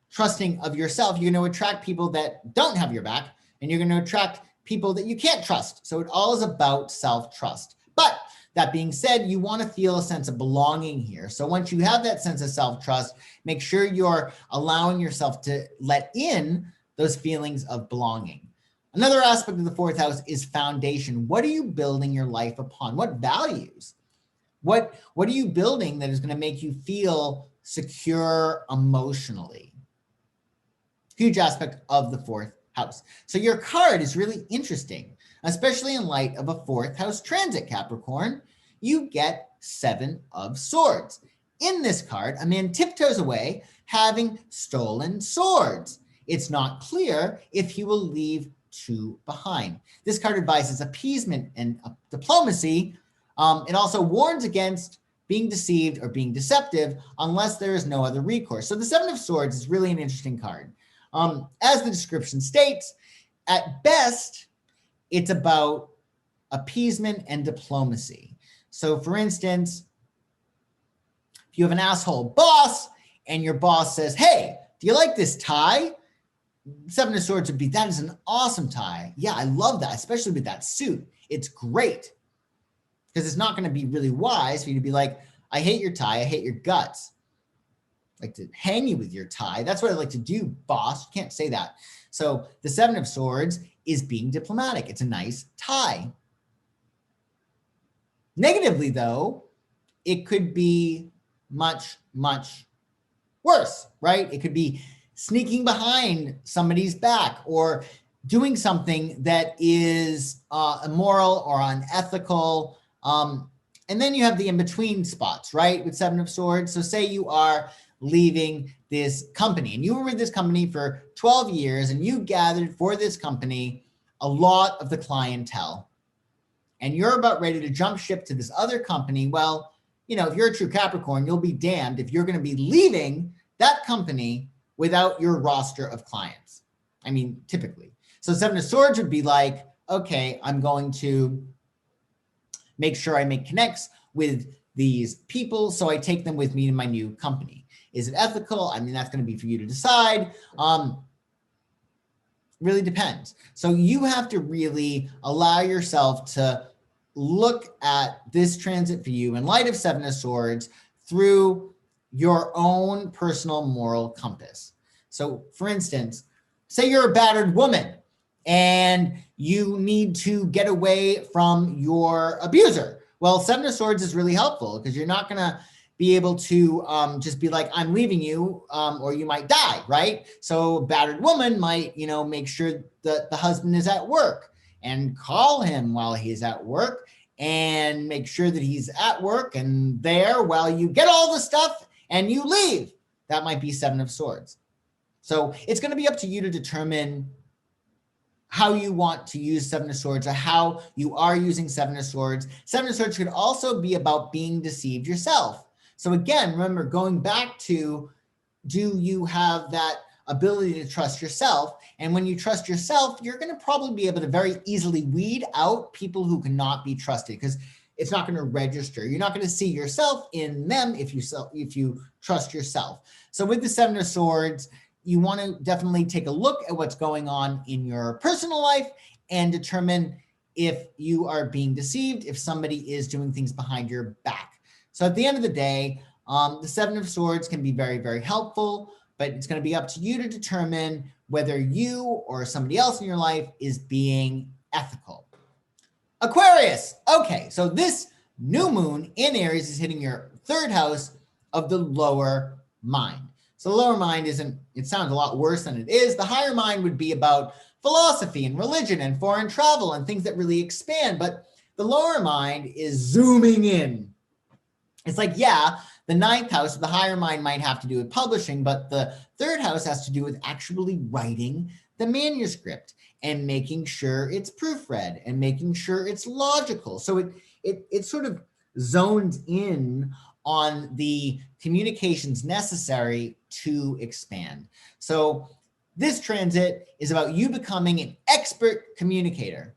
trusting of yourself, you're going to attract people that don't have your back, and you're going to attract people that you can't trust. So it all is about self-trust. But that being said, you want to feel a sense of belonging here. So once you have that sense of self-trust, make sure you're allowing yourself to let in those feelings of belonging. Another aspect of the 4th house is foundation. What are you building your life upon? What values? What are you building that is going to make you feel secure emotionally? Huge aspect of the 4th house. So your card is really interesting, especially in light of a 4th house transit, Capricorn. You get 7 of Swords. In this card, a man tiptoes away having stolen swords. It's not clear if he will leave 2 behind. This card advises appeasement and diplomacy. It also warns against being deceived or being deceptive unless there is no other recourse. So the 7 of Swords is really an interesting card. As the description states, at best, it's about appeasement and diplomacy. So for instance, if you have an asshole boss and your boss says, hey, do you like this tie? 7 of Swords would be, that is an awesome tie. Yeah, I love that, especially with that suit. It's great. Because it's not going to be really wise for you to be like, I hate your tie, I hate your guts. I like to hang you with your tie. That's what I like to do, boss. You can't say that. So the 7 of Swords is being diplomatic. It's a nice tie. Negatively, though, it could be much, much worse, right? It could be sneaking behind somebody's back or doing something that is immoral or unethical. And then you have the in-between spots, right? With 7 of Swords. So say you are leaving this company and you were with this company for 12 years and you gathered for this company a lot of the clientele and you're about ready to jump ship to this other company. Well, you know, if you're a true Capricorn, you'll be damned if you're going to be leaving that company without your roster of clients. I mean, typically. So 7 of Swords would be like, okay, I'm going to make sure I make connects with these people, so I take them with me to my new company. Is it ethical? I mean, that's going to be for you to decide. Really depends. So you have to really allow yourself to look at this transit for you in light of Seven of Swords through your own personal moral compass. So for instance, say you're a battered woman and you need to get away from your abuser. Well, Seven of Swords is really helpful because you're not going to be able to just be like, I'm leaving you, or you might die, right? So battered woman might, make sure that the husband is at work and call him while he's at work and make sure that he's at work and there while you get all the stuff and you leave. That might be Seven of Swords. So it's going to be up to you to determine how you want to use Seven of Swords or how you are using Seven of Swords. Seven of Swords could also be about being deceived yourself. So again, remember, going back to, do you have that ability to trust yourself? And when you trust yourself, you're going to probably be able to very easily weed out people who cannot be trusted because it's not going to register. You're not going to see yourself in them if you trust yourself. So with the Seven of Swords, you want to definitely take a look at what's going on in your personal life and determine if you are being deceived, if somebody is doing things behind your back. So at the end of the day, the Seven of Swords can be very, very helpful, but it's going to be up to you to determine whether you or somebody else in your life is being ethical. Aquarius. Okay, so this new moon in Aries is hitting your third house of the lower mind. So the lower mind it sounds a lot worse than it is. The higher mind would be about philosophy and religion and foreign travel and things that really expand, but the lower mind is zooming in. It's like, yeah, the ninth house, the higher mind might have to do with publishing, but the third house has to do with actually writing the manuscript and making sure it's proofread and making sure it's logical. So it sort of zones in on the communications necessary to expand. So this transit is about you becoming an expert communicator.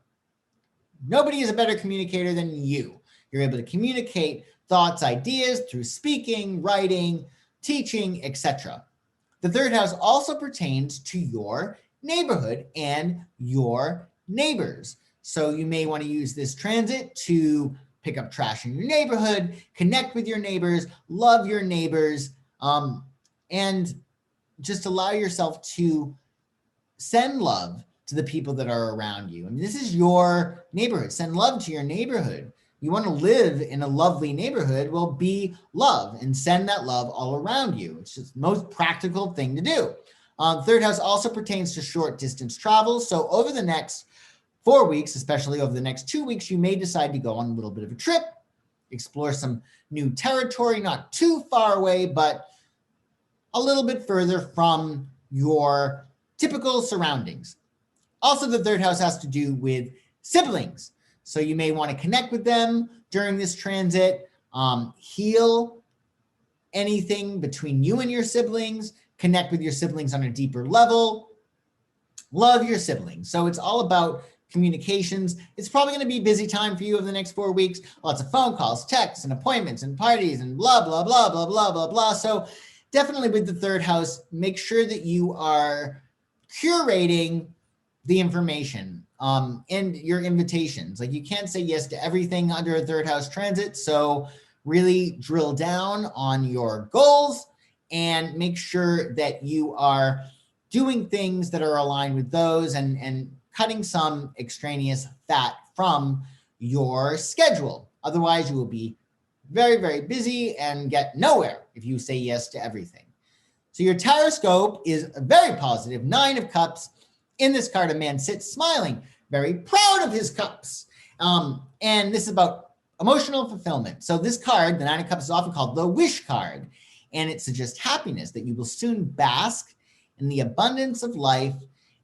Nobody is a better communicator than you. You're able to communicate thoughts, ideas through speaking, writing, teaching, etc. The third house also pertains to your neighborhood and your neighbors. So you may want to use this transit to pick up trash in your neighborhood, connect with your neighbors, love your neighbors, and just allow yourself to send love to the people that are around you. I mean, this is your neighborhood. Send love to your neighborhood. You want to live in a lovely neighborhood, well, be love and send that love all around you. It's just the most practical thing to do. Third house also pertains to short distance travel. So over the next 4 weeks, especially over the next 2 weeks, you may decide to go on a little bit of a trip, explore some new territory, not too far away, but a little bit further from your typical surroundings. Also, the third house has to do with siblings. So you may want to connect with them during this transit, heal anything between you and your siblings, connect with your siblings on a deeper level, love your siblings. So it's all about communications. It's probably going to be a busy time for you over the next 4 weeks. Lots of phone calls, texts, and appointments, and parties, and blah, blah, blah, blah, blah, blah, blah. So definitely with the third house, make sure that you are curating the information and your invitations. Like, you can't say yes to everything under a third house transit. So really drill down on your goals and make sure that you are doing things that are aligned with those and cutting some extraneous fat from your schedule. Otherwise, you will be very, very busy and get nowhere if you say yes to everything. So your Tarotscope is very positive. 9 of Cups. In this card, a man sits smiling, very proud of his cups. And this is about emotional fulfillment. So this card, the 9 of Cups, is often called the wish card. And it suggests happiness, that you will soon bask in the abundance of life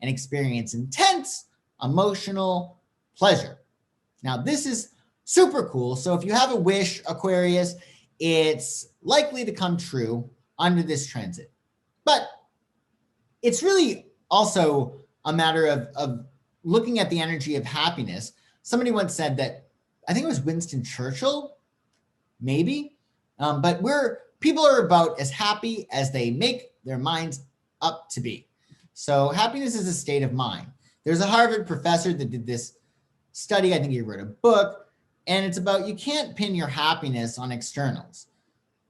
and experience intense emotional pleasure. Now, this is super cool. So if you have a wish, Aquarius, it's likely to come true under this transit. But it's really also a matter of looking at the energy of happiness. Somebody once said that I think it was Winston Churchill, maybe. But people are about as happy as they make their minds up to be. So happiness is a state of mind. There's a Harvard professor that did this study. I think he wrote a book, and it's about you can't pin your happiness on externals.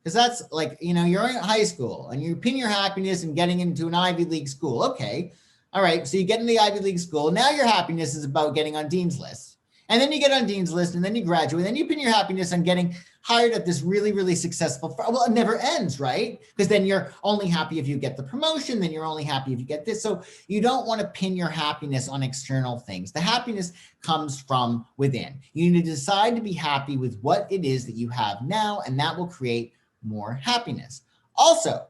Because that's like, you're in high school and you pin your happiness in getting into an Ivy League school. Okay. All right. So you get in the Ivy League school. Now your happiness is about getting on Dean's List. And then you get on Dean's List and then you graduate. And then you pin your happiness on getting hired at this really, really successful firm. Well, it never ends, right? Because then you're only happy if you get the promotion. Then you're only happy if you get this. So you don't want to pin your happiness on external things. The happiness comes from within. You need to decide to be happy with what it is that you have now, and that will create more happiness. Also,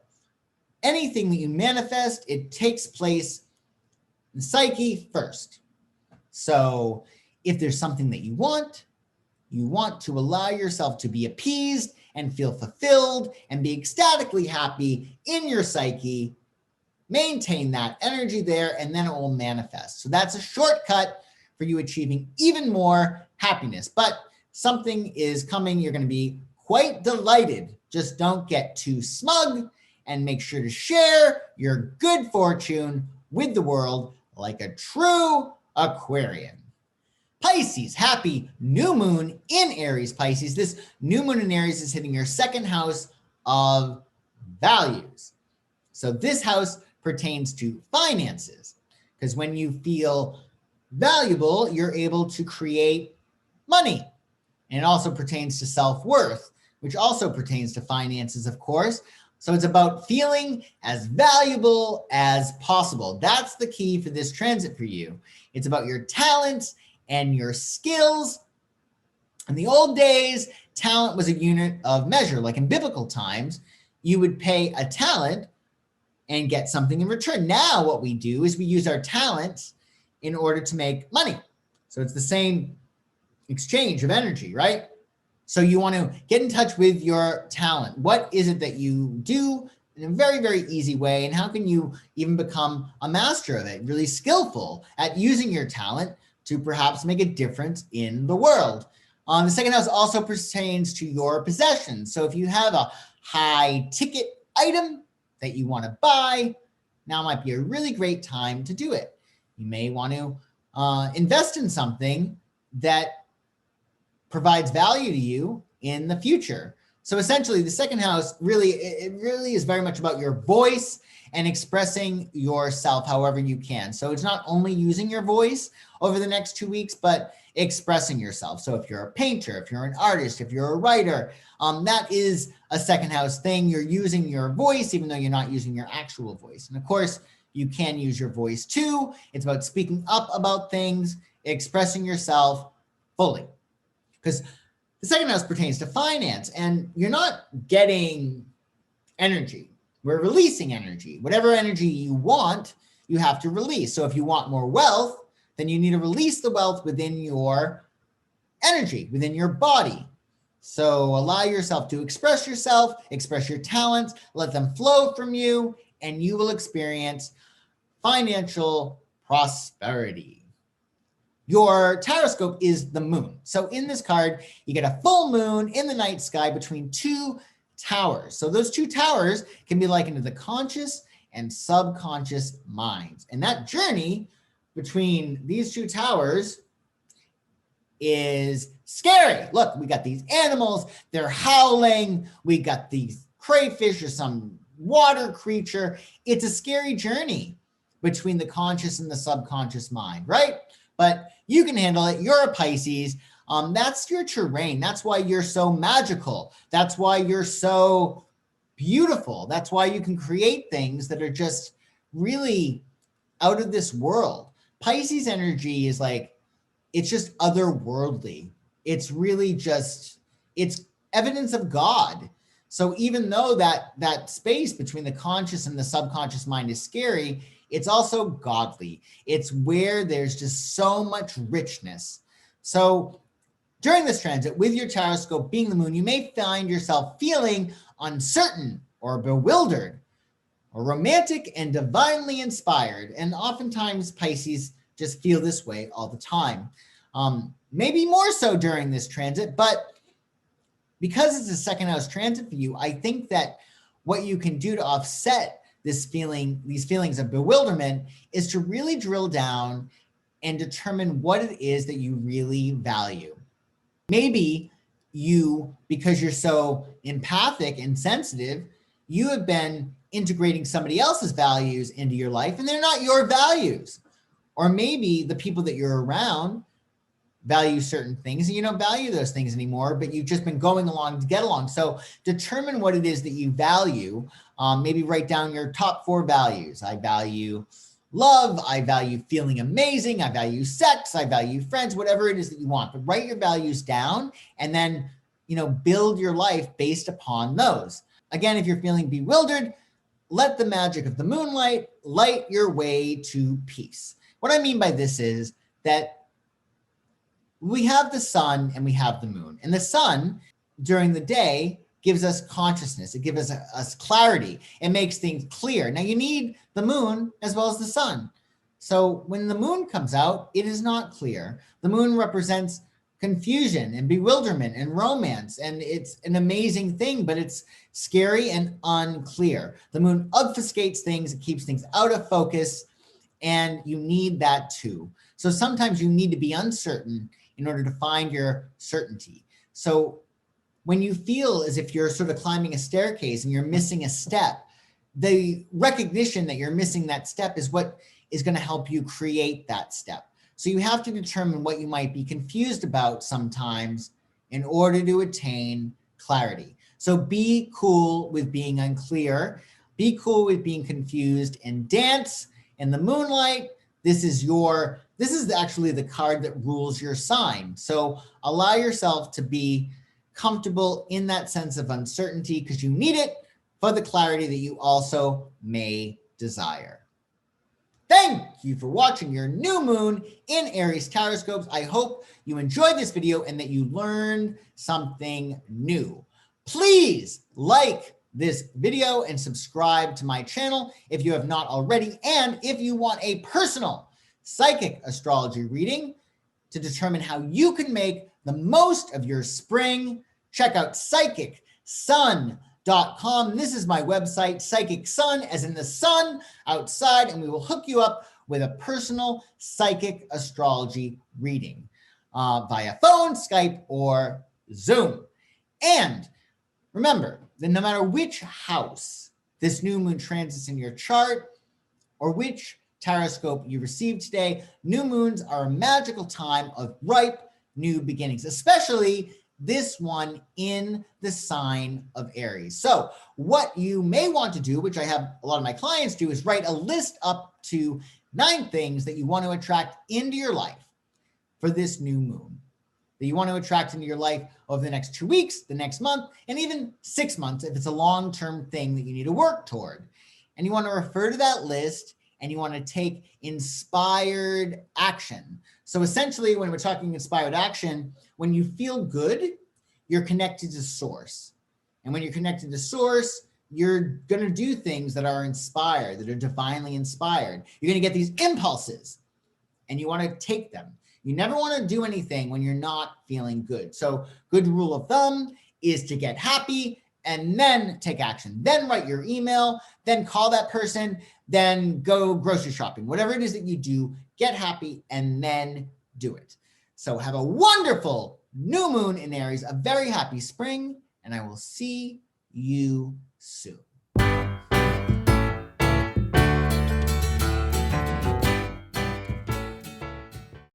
anything that you manifest, it takes place in the psyche first. So if there's something that you want to allow yourself to be appeased and feel fulfilled and be ecstatically happy in your psyche. Maintain that energy there, and then it will manifest. So that's a shortcut for you achieving even more happiness. But something is coming. You're going to be quite delighted. Just don't get too smug, and make sure to share your good fortune with the world like a true Aquarian. Pisces, happy new moon in Aries, Pisces. This new moon in Aries is hitting your second house of values. So this house pertains to finances, because when you feel valuable, you're able to create money. And it also pertains to self-worth, which also pertains to finances, of course. So it's about feeling as valuable as possible. That's the key for this transit for you. It's about your talents and your skills. In the old days, talent was a unit of measure. Like in biblical times, you would pay a talent and get something in return. Now what we do is we use our talents in order to make money. So it's the same exchange of energy, right? So you want to get in touch with your talent. What is it that you do in a very, very easy way? And how can you even become a master of it, really skillful at using your talent to perhaps make a difference in the world? The second house also pertains to your possessions. So if you have a high ticket item that you want to buy, now might be a really great time to do it. You may want to invest in something that provides value to you in the future. So essentially the second house really is very much about your voice and expressing yourself however you can. So it's not only using your voice over the next 2 weeks, but expressing yourself. So if you're a painter, if you're an artist, if you're a writer, that is a second house thing. You're using your voice, even though you're not using your actual voice. And of course, you can use your voice too. It's about speaking up about things, expressing yourself fully. Because the second house pertains to finance, and you're not getting energy. We're releasing energy. Whatever energy you want, you have to release. So if you want more wealth, then you need to release the wealth within your energy, within your body. So allow yourself to express yourself, express your talents, let them flow from you, and you will experience financial prosperity. Your Tarotscope is the moon. So in this card, you get a full moon in the night sky between two towers. So those two towers can be likened to the conscious and subconscious minds. And that journey between these two towers is scary. Look, we got these animals, they're howling. We got these crayfish or some water creature. It's a scary journey between the conscious and the subconscious mind, right? But you can handle it. You're a Pisces. That's your terrain. That's why you're so magical. That's why you're so beautiful. That's why you can create things that are just really out of this world. Pisces energy is like, it's just otherworldly. It's really just, it's evidence of God. So even though that space between the conscious and the subconscious mind is scary, it's also godly. It's where there's just so much richness. So during this transit, with your Tarotscope being the moon, you may find yourself feeling uncertain or bewildered or romantic and divinely inspired. And oftentimes Pisces just feel this way all the time. maybe more so during this transit, but because it's a second house transit for you, I think that what you can do to offset these feelings of bewilderment is to really drill down and determine what it is that you really value. Maybe you, because you're so empathic and sensitive, you have been integrating somebody else's values into your life and they're not your values. Or maybe the people that you're around value certain things and you don't value those things anymore, but you've just been going along to get along. So determine what it is that you value. Maybe write down your top 4 values. I value love. I value feeling amazing. I value sex. I value friends, whatever it is that you want. But write your values down and then, build your life based upon those. Again, if you're feeling bewildered, let the magic of the moonlight light your way to peace. What I mean by this is that we have the sun and we have the moon. And the sun during the day gives us consciousness. It gives us clarity. It makes things clear. Now you need the moon as well as the sun. So when the moon comes out, it is not clear. The moon represents confusion and bewilderment and romance. And it's an amazing thing, but it's scary and unclear. The moon obfuscates things. It keeps things out of focus. And you need that too. So sometimes you need to be uncertain in order to find your certainty. So when you feel as if you're sort of climbing a staircase and you're missing a step, the recognition that you're missing that step is what is going to help you create that step. So you have to determine what you might be confused about sometimes in order to attain clarity. So be cool with being unclear, be cool with being confused, and dance in the moonlight. This is actually the card that rules your sign. So allow yourself to be comfortable in that sense of uncertainty because you need it for the clarity that you also may desire. Thank you for watching your new moon in Aries Tarotscopes. I hope you enjoyed this video and that you learned something new. Please like this video and subscribe to my channel if you have not already. And if you want a personal psychic astrology reading to determine how you can make the most of your spring, check out psychicsun.com. This is my website, Psychic Sun, as in the sun outside, and we will hook you up with a personal psychic astrology reading via phone, Skype, or Zoom. And remember that no matter which house this new moon transits in your chart or which Tarotscope you received today, new moons are a magical time of ripe new beginnings, especially this one in the sign of Aries. So what you may want to do, which I have a lot of my clients do, is write a list up to 9 things that you want to attract into your life for this new moon, that you want to attract into your life over the next 2 weeks, the next month, and even 6 months if it's a long-term thing that you need to work toward. And you want to refer to that list and you want to take inspired action. So essentially, when we're talking inspired action, when you feel good, you're connected to source. And when you're connected to source, you're going to do things that are inspired, that are divinely inspired. You're going to get these impulses and you want to take them. You never want to do anything when you're not feeling good. So good rule of thumb is to get happy and then take action. Then write your email, then call that person, then go grocery shopping. Whatever it is that you do, get happy and then do it. So have a wonderful new moon in Aries, a very happy spring, and I will see you soon.